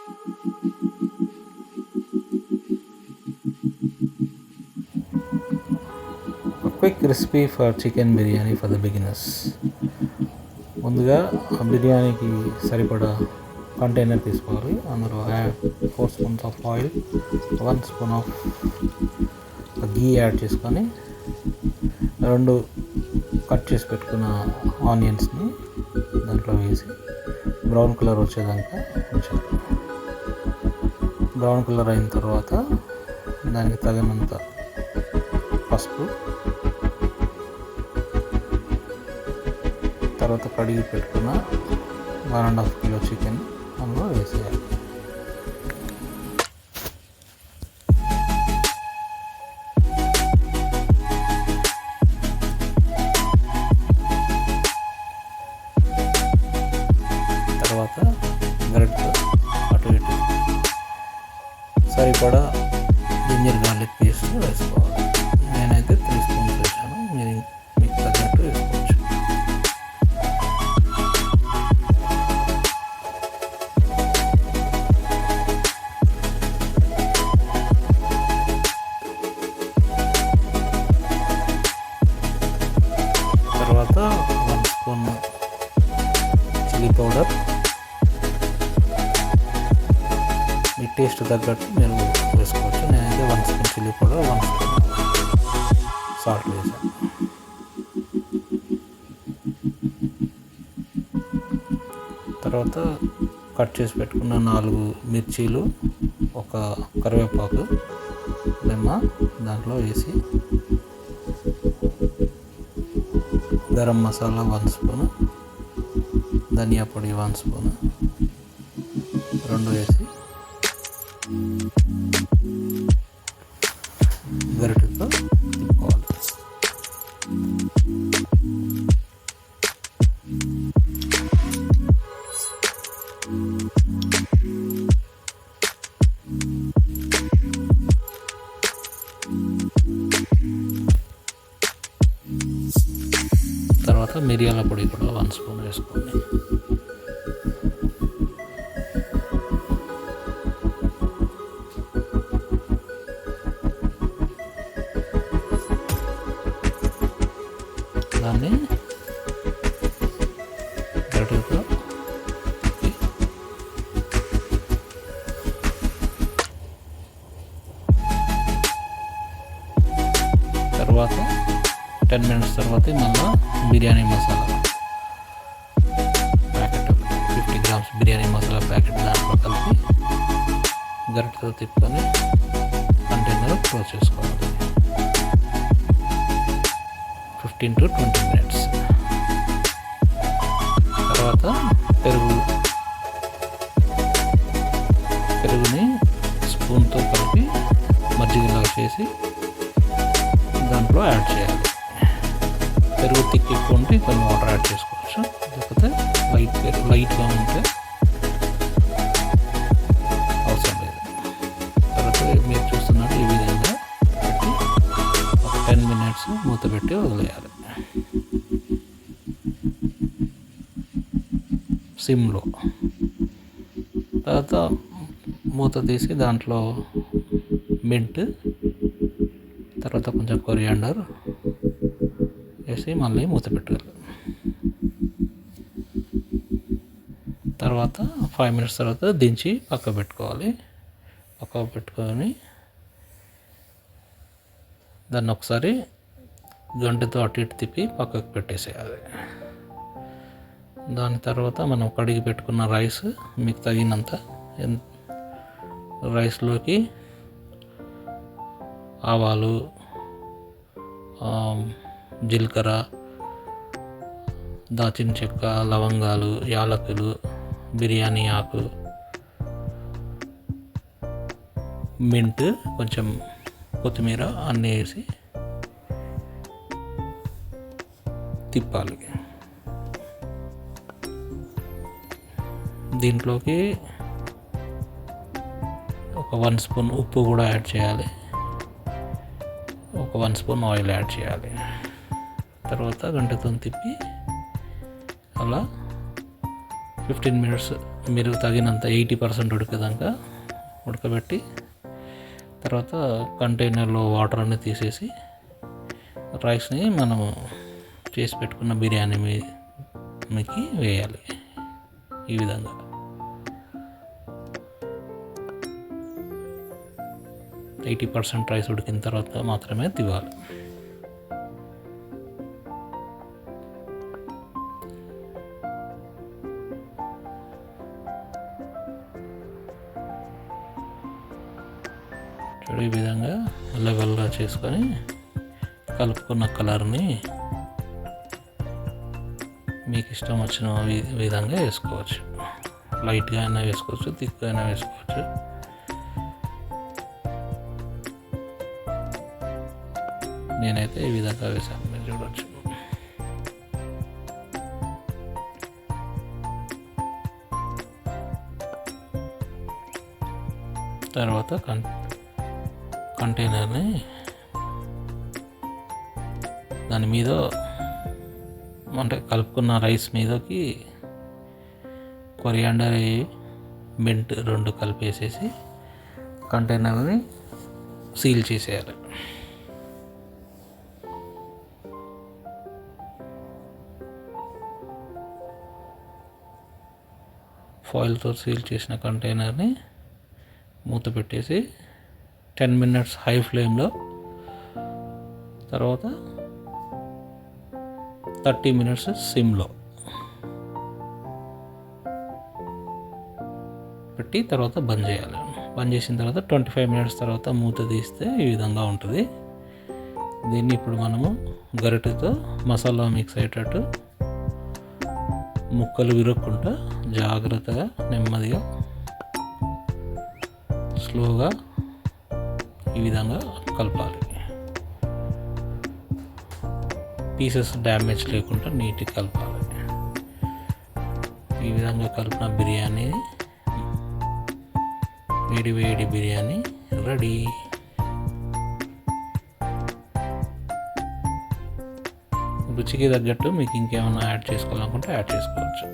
A quick recipe for chicken biryani for the beginners. ముందుగా బిర్యానీకి సరిపడా కంటైనర్ తీసుకోవాలి. అందులో 4 spoons of oil, 1 spoon of ghee add చేసుకొని 2 కట్ చేసి పెట్టుకున్న ఆనియన్స్ని దాంట్లో వేసి బ్రౌన్ కలర్ వచ్చేదాకా ఉంచాలి. బ్రౌన్ కలర్ అయిన తర్వాత దానికి తగినంత పసుపు, తర్వాత కడిగి పెట్టుకున్న 1.5 కిలో చికెన్ అందులో వేసేయాలి. తర్వాత గరిటెతో అటు ఇటు సరిపడా జింజర్ గార్లిక్ పేస్ట్ వేసుకోవాలి. నేనైతే 3 స్పూన్స్ వేసాను, మీరు మీకు తగ్గట్టు వేసుకోవచ్చు. తర్వాత 1 స్పూన్ చిల్లీ పౌడర్, మీ టేస్ట్ తగ్గట్టు మీరు వేసుకోవచ్చు. నేనైతే 1 spoon chilli powder, 1 spoon salt వేసాను. తర్వాత కట్ చేసి పెట్టుకున్న 4 మిర్చీలు, ఒక కరివేపాకు లెమ్మ దాంట్లో వేసి గరం మసాలా 1 స్పూన్, ధనియా పొడి 1 స్పూన్ 2 వేసి గరిటెతో తిప్పుకోవాలి. తర్వాత మిరియాల పొడి కూడా 1 స్పూన్ వేసుకోండి. దాన్ని గరిటెతో తర్వాత 10 మినిట్స్ తర్వాత మళ్ళీ biryani masala packet 50 grams biryani masala packet దాంట్లో కలిపి గరిటెతో తిప్పుకొని కంటైనర్ క్లోజ్ చేసుకోవాలి. 15 to 20 మినిట్స్ తర్వాత పెరుగుని స్పూన్తో కలిపి మజ్జిగలాగా చేసి దాంట్లో యాడ్ చేయాలి. పెరుగు ఎక్కువ ఉంటే కొన్ని వాటర్ యాడ్ చేసుకోవచ్చు, లేకపోతే లైట్గా ఉంటే అవసరం లేదు. తర్వాత మీరు చూస్తున్నట్టు ఈ విధంగా పెట్టి ఒక 10 మినిట్స్ మూత పెట్టి వదిలేయాలి సిమ్లో. తర్వాత మూత తీసి దాంట్లో మింట్, తర్వాత కొంచెం కొరియాండర్ వేసి మళ్ళీ మూత పెట్టాలి. తర్వాత 5 మినిట్స్ తర్వాత దించి పక్కకు పెట్టుకొని దాన్ని ఒకసారి గంటతో అటు ఇటు తిప్పి పక్కకు పెట్టేసేయాలి. దాని తర్వాత మనం కడిగి పెట్టుకున్న రైస్ మీకు తగినంత రైస్లోకి ఆవాలు, జీలకర్ర, దాచిన చెక్క, లవంగాలు, యాలకులు, బిర్యానీ ఆకు, మింట్, కొంచెం కొత్తిమీర అన్నీ వేసి తిప్పాలి. దీంట్లోకి ఒక 1 స్పూన్ ఉప్పు కూడా యాడ్ చేయాలి, ఒక 1 స్పూన్ ఆయిల్ యాడ్ చేయాలి. తర్వాత గంటతో తిప్పి అలా 15 మినిట్స్ మీరు తగినంత 80% ఉడికేదాకా ఉడకబెట్టి తర్వాత కంటైనర్లో వాటర్ అన్నీ తీసేసి రైస్ని మనము చేసి పెట్టుకున్న బిర్యానీ మీదకి వేయాలి. ఈ విధంగా 80% రైస్ ఉడికిన తర్వాత మాత్రమే తివ్వాలి. ఈ విధంగా లెవెల్గా చేసుకొని కలుపుకున్న కలర్ని మీకు ఇష్టం వచ్చిన విధంగా వేసుకోవచ్చు. లైట్గా అయినా వేసుకోవచ్చు, థిక్గా అయినా వేసుకోవచ్చు. నేనైతే ఈ విధంగా వేసాను, మీరు చూడవచ్చు. తర్వాత కంటైనర్ని దాని మీద అంటే కలుపుకున్న రైస్ మీదకి కొరియాండర్ మింట్ 2 కలిపేసేసి కంటైనర్ని సీల్ చేసేయాలి. ఫాయిల్తో సీల్ చేసిన కంటైనర్ని మూత పెట్టేసి 10 minutes హై ఫ్లేమ్లో, తర్వాత 30 minutes సిమ్లో పెట్టి తర్వాత బంద్ చేయాలి. బంద్ చేసిన తర్వాత 25 minutes తర్వాత మూత తీస్తే ఈ విధంగా ఉంటుంది. దీన్ని ఇప్పుడు మనము గరిటెతో మసాలా మిక్స్ అయ్యేటట్టు ముక్కలు విరగకుండా జాగ్రత్తగా నెమ్మదిగా స్లోగా ఈ విధంగా కలపాలి. పీసెస్ డ్యామేజ్ లేకుండా నీట్గా కలపాలి. ఈ విధంగా కలిపిన బిర్యానీ, వేడి బిర్యానీ రెడీ. రుచికి తగ్గట్టు మీకు ఇంకేమైనా యాడ్ చేసుకోవాలనుకుంటే యాడ్ చేసుకోవచ్చు.